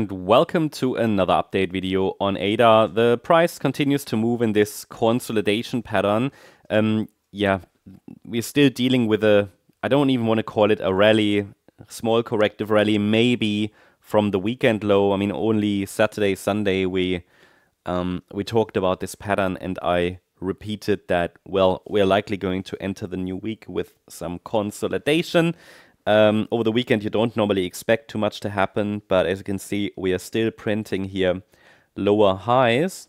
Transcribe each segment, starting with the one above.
And welcome to another update video on ADA. The price continues to move in this consolidation pattern. Yeah, we're still dealing with I don't even want to call it a rally, small corrective rally, maybe from the weekend low. I mean, only Saturday, Sunday, we talked about this pattern and I repeated that, well, we're likely going to enter the new week with some consolidation. Over the weekend, you don't normally expect too much to happen, but as you can see, we are still printing here lower highs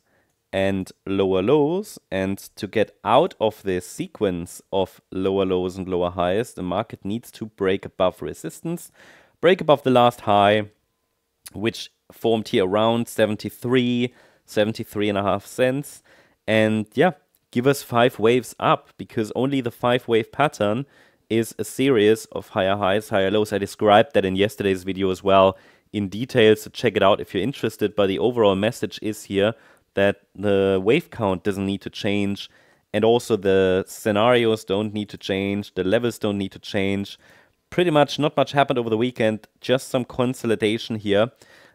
and lower lows. And to get out of this sequence of lower lows and lower highs, the market needs to break above resistance, break above the last high, which formed here around 73.5 cents. And yeah, give us 5 waves up, because only the 5-wave pattern is a series of higher highs, higher lows. I described that in yesterday's video as well in detail, so check it out if you're interested. But the overall message is here that the wave count doesn't need to change, and also the scenarios don't need to change, the levels don't need to change. Pretty much not much happened over the weekend, just some consolidation here.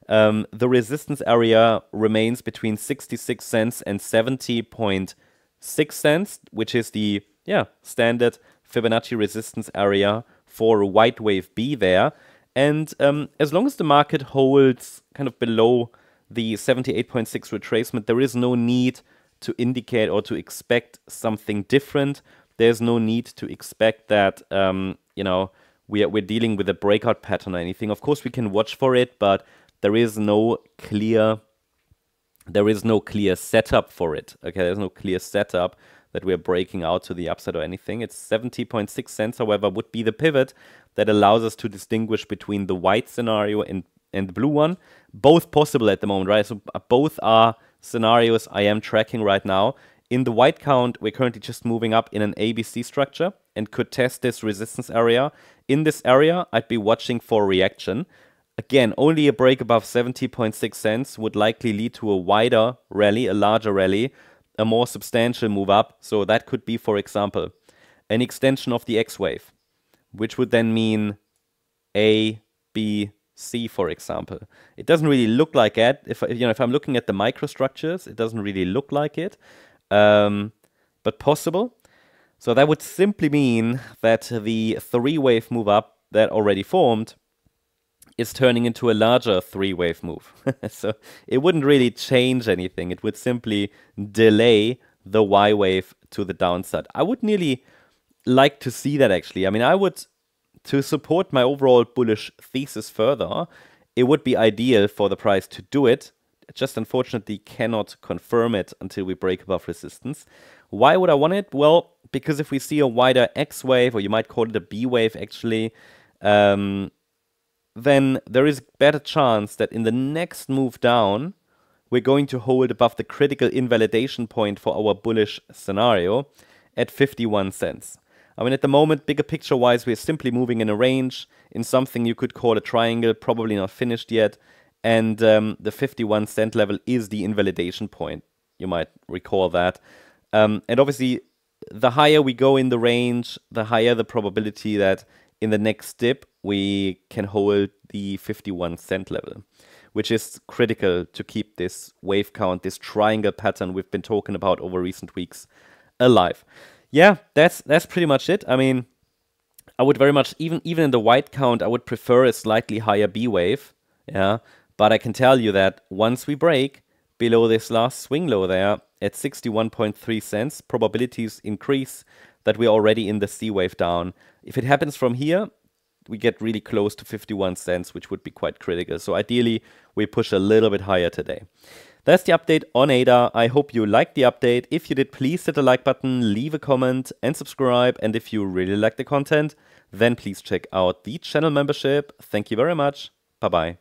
The resistance area remains between 66 cents and 70.6 cents, which is the standard Fibonacci resistance area for a white wave B there. And as long as the market holds kind of below the 78.6 retracement, there is no need to indicate or to expect something different. There's no need to expect that, you know, we're dealing with a breakout pattern or anything. Of course, we can watch for it, but there is no clear setup for it. Okay, there's no clear setup that we're breaking out to the upside or anything. It's 70.6 cents, however, would be the pivot that allows us to distinguish between the white scenario and the blue one. Both possible at the moment, right? So both are scenarios I am tracking right now. In the white count, we're currently just moving up in an ABC structure and could test this resistance area. In this area, I'd be watching for reaction. Again, only a break above 70.6 cents would likely lead to a wider rally, a larger rally, a more substantial move up. So that could be, for example, an extension of the X wave, which would then mean A, B, C, for example. It doesn't really look like it. If I'm looking at the microstructures, it doesn't really look like it, but possible. So that would simply mean that the 3-wave move up that already formed is turning into a larger 3-wave move. So it wouldn't really change anything. It would simply delay the Y wave to the downside. I would nearly like to see that, actually. I mean, to support my overall bullish thesis further, it would be ideal for the price to do it. Just unfortunately cannot confirm it until we break above resistance. Why would I want it? Well, because if we see a wider X wave, or you might call it a B wave actually, then there is a better chance that in the next move down, we're going to hold above the critical invalidation point for our bullish scenario at 51 cents. I mean, at the moment, bigger picture-wise, we're simply moving in a range, in something you could call a triangle, probably not finished yet, and the 51 cent level is the invalidation point. You might recall that. And obviously, the higher we go in the range, the higher the probability that in the next dip, we can hold the 51 cent level, which is critical to keep this wave count, this triangle pattern we've been talking about over recent weeks, alive. Yeah, that's pretty much it. I mean, I would very much, even in the white count, I would prefer a slightly higher B wave. Yeah, but I can tell you that once we break below this last swing low there at 61.3 cents, probabilities increase that we're already in the C wave down. If it happens from here, we get really close to 51 cents, which would be quite critical. So ideally, we push a little bit higher today. That's the update on ADA. I hope you liked the update. If you did, please hit the like button, leave a comment and subscribe. And if you really like the content, then please check out the channel membership. Thank you very much. Bye-bye.